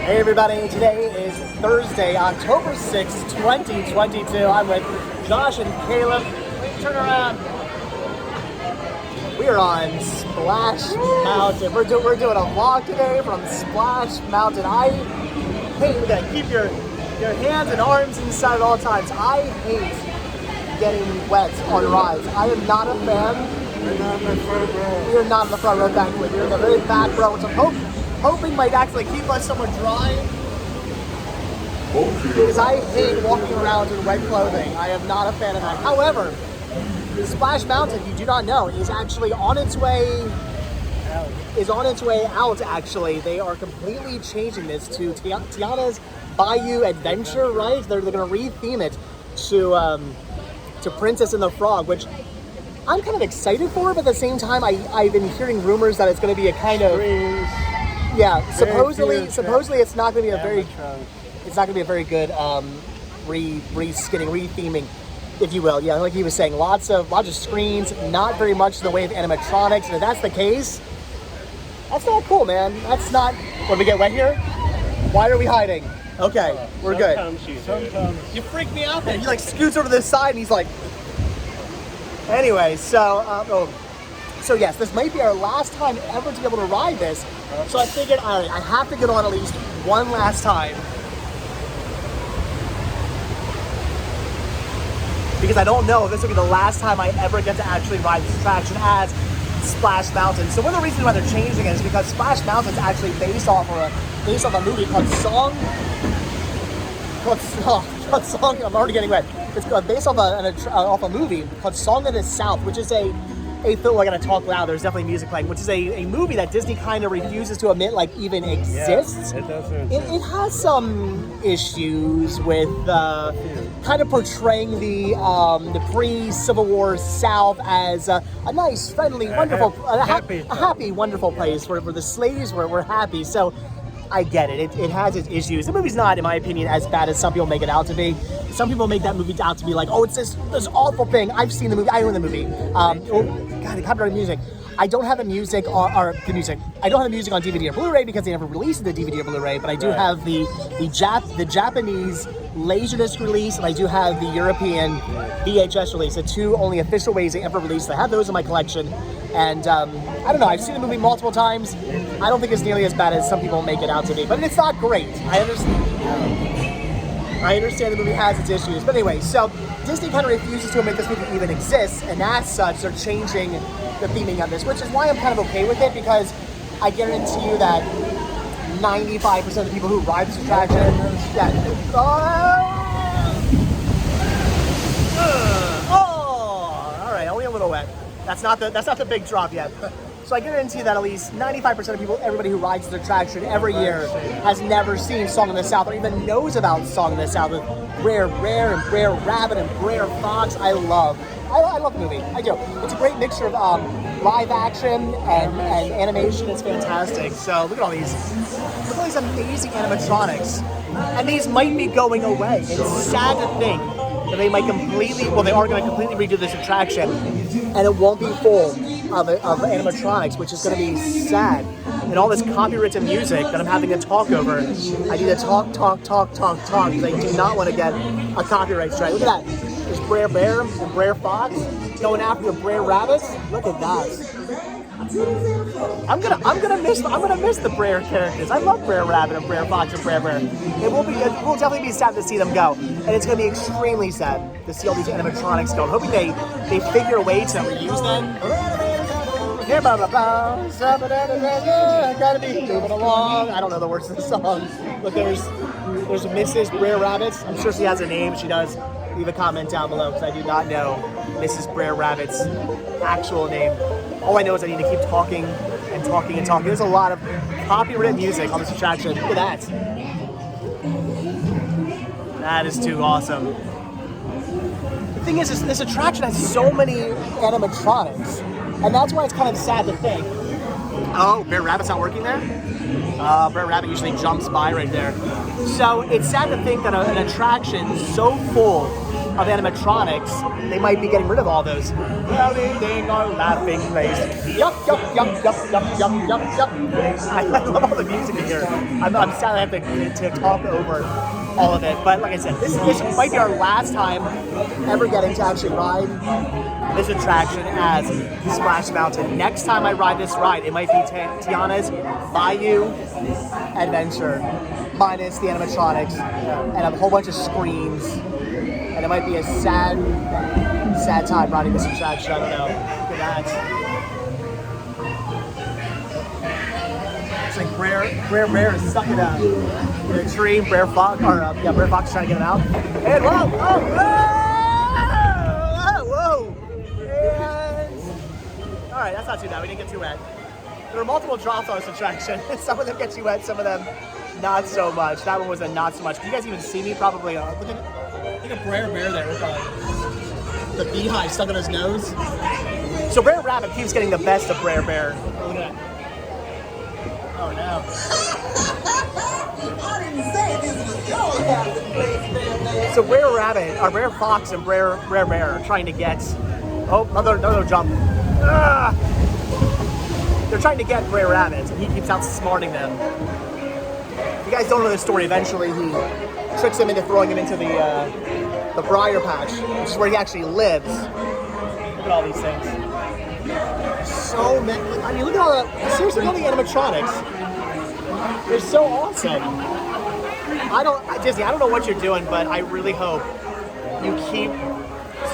Hey everybody, today is Thursday, October 6th, 2022. I'm with Josh and Caleb. Wait, turn around. We are on Splash Mountain. We're doing a vlog today from Splash Mountain. I hate, we gotta keep your hands and arms inside at all times. I hate getting wet on rides. I am not a fan. You're not in the front row. You're not in the front row, thankfully. You're in the very back row, which I'm hoping might actually keep us somewhat dry. Because I hate walking around in wet clothing. I am not a fan of that. However, Splash Mountain, you do not know, is actually on its way out, actually. They are completely changing this to Tiana's Bayou Adventure, right? They're going to retheme it to Princess and the Frog, which I'm kind of excited for, but at the same time, I've been hearing rumors that it's going to be a kind of... Yeah, supposedly it's not going to be a very good retheming, if you will. Yeah, like he was saying, lots of screens, not very much in the way of animatronics. And if that's the case, that's not cool, man. That's not. When we get wet here, why are we hiding? Okay, we're good. Sometimes. You freak me out, man. He like scoots over to the side and he's like. Anyway, so yes, this might be our last time ever to be able to ride this. So I figured, all right, I have to get on at least one last time. Because I don't know if this will be the last time I ever get to actually ride this attraction as Splash Mountain. So one of the reasons why they're changing it is because Splash Mountain is actually based off a movie called Song. I'm already getting wet. It's based off a movie called Song of the South, which is a film. I gotta talk loud. There's definitely music playing, which is a movie that Disney kind of refuses to admit like even exists. Yeah, it doesn't. It has some issues with kind of portraying the pre-Civil War South as a nice, friendly, wonderful, happy, wonderful place where the slaves were happy. So I get it. It has its issues. The movie's not, in my opinion, as bad as some people make it out to be. Some people make that movie out to be like, oh, it's this awful thing. I've seen the movie. I own the movie. God, the copyrighted music. I don't have the music or the music. I don't have the music on DVD or Blu-ray because they never released the DVD or Blu-ray. But I do have the Japanese Laserdisc release, and I do have the European VHS release. The two only official ways they ever released. I have those in my collection. And I don't know, I've seen the movie multiple times. I don't think it's nearly as bad as some people make it out to be, but it's not great. I understand the movie has its issues. But anyway, so Disney kind of refuses to admit this movie even exists, and as such, they're changing the theming of this, which is why I'm kind of okay with it, because I guarantee you that 95% of the people who ride this attraction, all right, only a little wet. That's not the big drop yet. So I guarantee that at least 95% of people, everybody who rides the attraction every year has never seen Song of the South or even knows about Song of the South with Brer and Brer Rabbit and Brer Fox. I love the movie. I do. It's a great mixture of live action and animation. It's fantastic. So look at all these amazing animatronics. And these might be going away. It's sad to think that they might they are going to completely redo this attraction, and it won't be full of animatronics, which is going to be sad. And all this copyrighted music that I'm having to talk over, I need to talk, because I do not want to get a copyright strike. Look at that. There's Brer Bear and Brer Fox going after the Brer Rabbits. Look at that. I'm gonna miss the Brer characters. I love Brer Rabbit and Brer Fox and Brer Bear. It will definitely be sad to see them go, and it's gonna be extremely sad to see all these animatronics go. I'm hoping they figure a way to reuse them. Gotta be moving along. I don't know the words of the song. Look, there's Mrs. Brer Rabbit. I'm sure she has a name. She does. Leave a comment down below because I do not know Mrs. Brer Rabbit's actual name. All I know is I need to keep talking and talking and talking. There's a lot of copyrighted music on this attraction. Look at that. That is too awesome. The thing is, this attraction has so many animatronics, and that's why it's kind of sad to think. Oh, Brer Rabbit's not working there? Brer Rabbit usually jumps by right there. So it's sad to think that an attraction so full of animatronics, they might be getting rid of all those. Everything our laughing place. Yup, yup, yup, yup, yup, yup, yup, yup. I love all the music in here. I'm sad I have to talk over all of it. But like I said, this might be our last time ever getting to actually ride this attraction as Splash Mountain. Next time I ride this ride, it might be Tiana's Bayou Adventure, minus the animatronics and a whole bunch of screens. And it might be a sad time riding this attraction. I don't know. Look at that. It's like Brer is sucking up in a tree. Brer Fox is trying to get him out. And whoa! And all right, that's not too bad. We didn't get too wet. There were multiple drops on this attraction. Some of them get you wet, some of them not so much. That one was a not so much. Can you guys even see me? Probably. Look at Brer Bear there with the beehive stuck on his nose. So Brer Rabbit keeps getting the best of Brer Bear. Look at that. Oh no. I didn't say this was your happy place, man. So Brer Rabbit, or Brer Fox and Brer Bear are trying to get... Oh, another jump. Ah! They're trying to get Brer Rabbit, and he keeps outsmarting them. If you guys don't know this story, eventually he tricks him into throwing him into the briar patch, which is where he actually lives. Look at all these things. So many. I mean, look at all the. Seriously, look at all the animatronics. They're so awesome. Disney, I don't know what you're doing, but I really hope you keep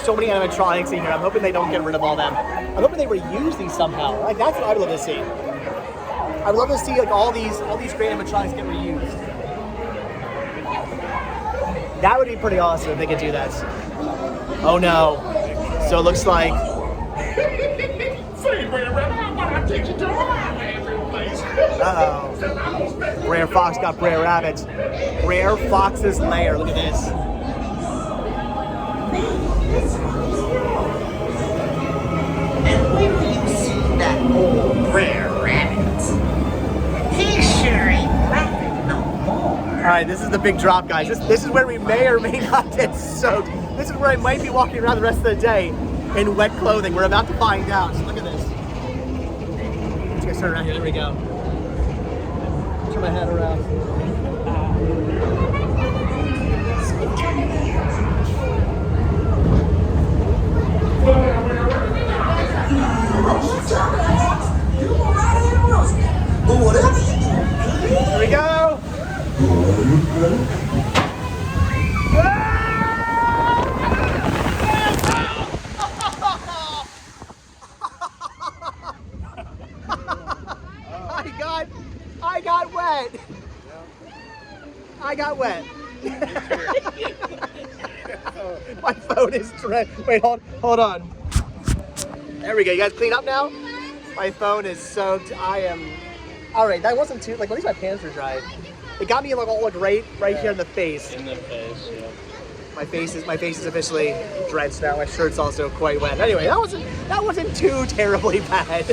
so many animatronics in here. I'm hoping they don't get rid of all them. I'm hoping they reuse these somehow. Like, that's what I'd love to see. I'd love to see like all these great animatronics get reused. That would be pretty awesome if they could do that. Oh no. So it looks like... Uh-oh. Brer Fox got Brer Rabbit. Brer Fox's lair. Look at this. And where do you see that old Brer Rabbit? He sure ain't laughing no more. Alright, this is the big drop, guys. This is where we may or may not get soaked. This is where I might be walking around the rest of the day in wet clothing. We're about to find out. So look at this. Let's get started around here. There we go. Turn my head around. Here we go. I got wet. I got wet. My phone is drenched. Wait, hold on. There we go. You guys clean up now? My phone is soaked. I am... All right, that wasn't too... Like, at least my pants were dry. It got me like all like right here in the face. In the face, yeah. My face is officially drenched now. My shirt's also quite wet. Anyway, that wasn't too terribly bad.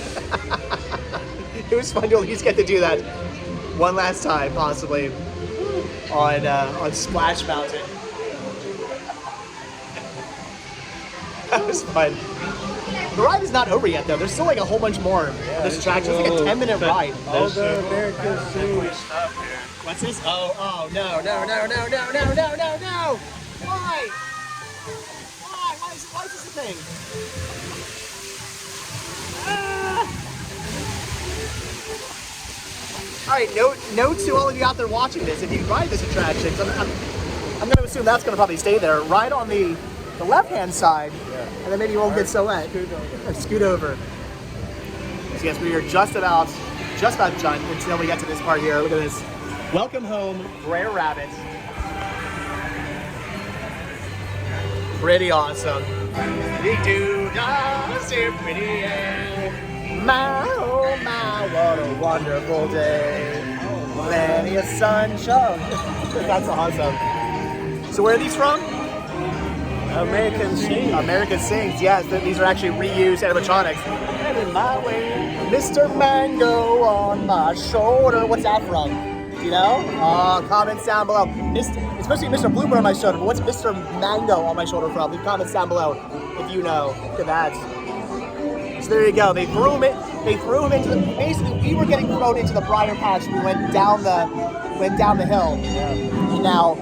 It was fun to at least get to do that one last time, possibly, on Splash Mountain. That was fun. The ride is not over yet, though. There's still like a whole bunch more of this attraction. It's like a 10-minute ride. All the American scenes. What's this? Oh, no. Why? Why is this a thing? All right, note to all of you out there watching this. If you ride this attraction, I'm going to assume that's going to probably stay there. Ride on the left-hand side, and then maybe you won't get so wet. Scoot over. So yes, we are just about done until we get to this part here. Look at this. Welcome home, Brer Rabbit. Pretty awesome. My, oh my, what a wonderful day. Plenty of sunshine. That's awesome. So where are these from? American scenes. American Sings, yes. These are actually reused animatronics. And in my way, Mr. Mango on my shoulder. What's that from? You know? Comments down below. It's supposed to be Mr. Blooper on my shoulder, but what's Mr. Mango on my shoulder from? Leave comments down below if you know. Look at that. So there you go. They threw him into the, basically we were getting thrown into the briar patch. We went down the hill. And now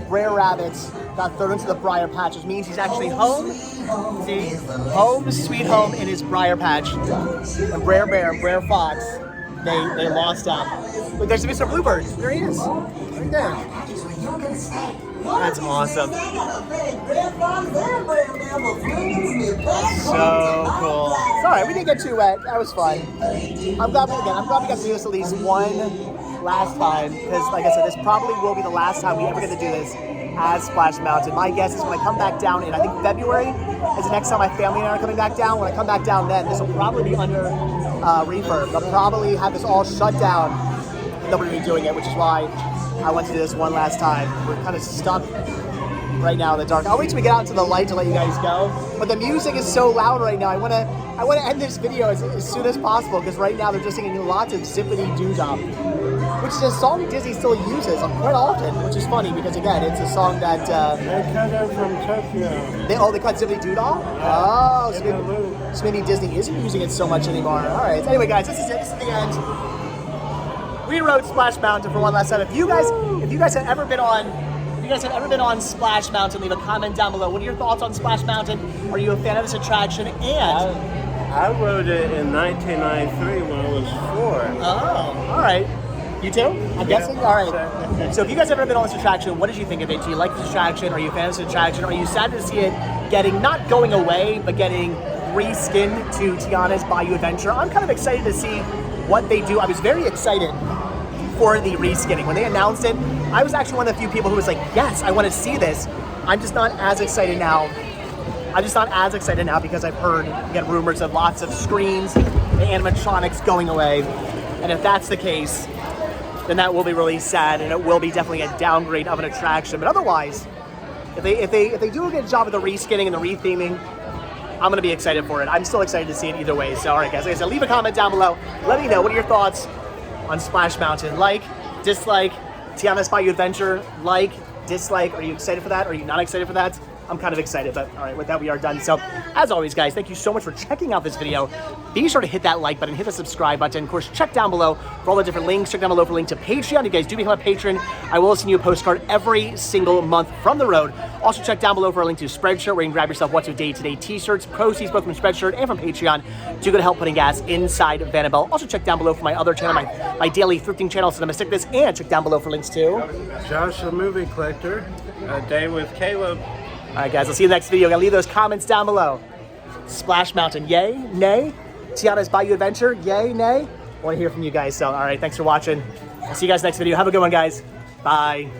Brer Rabbit got thrown into the briar patch, which means he's actually home. See? Home, sweet home in his briar patch. And Brer Bear and Brer Fox, they lost him. Look, there's Mr. Bluebird. There he is. Right there. That's awesome. So cool. It's alright, we didn't get too wet. That was fun. I'm glad we got to do this at least one last time, because like I said, this probably will be the last time we ever get to do this as Splash Mountain. My guess is when I come back down in, I think February is the next time my family and I are coming back down. When I come back down then, this will probably be under refurb. They'll probably have this all shut down. Nobody will be doing it, which is why I want to do this one last time. We're kind of stuck right now in the dark. I'll wait till we get out into the light to let you guys go. But the music is so loud right now. I want to end this video as soon as possible, because right now they're just singing lots of Zippity Doo Dah, which is a song Disney still uses quite often, which is funny because again, it's a song that they cut it from Tokyo. They cut Zippity Doo Dah? Oh, so maybe Disney isn't using it so much anymore. All right. Anyway, guys, this is it. This is the end. We rode Splash Mountain for one last time. If you guys have ever been on Splash Mountain, leave a comment down below. What are your thoughts on Splash Mountain? Are you a fan of this attraction? And I rode it in 1993 when I was 4. Oh, all right. You too? I'm guessing? All right. So if you guys have ever been on this attraction, what did you think of it? Do you like this attraction? Are you a fan of this attraction? Are you sad to see it getting, not going away, but getting reskinned to Tiana's Bayou Adventure? I'm kind of excited to see what they do. I was very excited for the reskinning. When they announced it, I was actually one of the few people who was like, yes, I want to see this. I'm just not as excited now. Because I've heard, again, rumors of lots of screens and animatronics going away. And if that's the case, then that will be really sad, and it will be definitely a downgrade of an attraction. But otherwise, if they do a good job of the reskinning and the retheming, I'm going to be excited for it. I'm still excited to see it either way. So, all right, guys, like I said, leave a comment down below. Let me know, what are your thoughts on Splash Mountain? Like, dislike, Tiana's Bayou Adventure, like, dislike. Are you excited for that? Are you not excited for that? I'm kind of excited, but all right, with that, we are done. So, as always, guys, thank you so much for checking out this video. Be sure to hit that like button, hit the subscribe button. Of course, check down below for all the different links. Check down below for a link to Patreon. If you guys do become a patron, I will send you a postcard every single month from the road. Also, check down below for a link to Spreadshirt, where you can grab yourself What's Your Day Today t-shirts. Proceeds both from Spreadshirt and from Patreon do go to help putting gas inside Vanabelle. Also, check down below for my other channel, my daily thrifting channel, Cinema Sickness, and check down below for links to Josh the Movie Collector, A Day with Caleb. All right, guys, I'll see you in the next video. Gotta leave those comments down below. Splash Mountain, yay, nay? Tiana's Bayou Adventure, yay, nay? I want to hear from you guys. So, all right, thanks for watching. I'll see you guys next video. Have a good one, guys. Bye.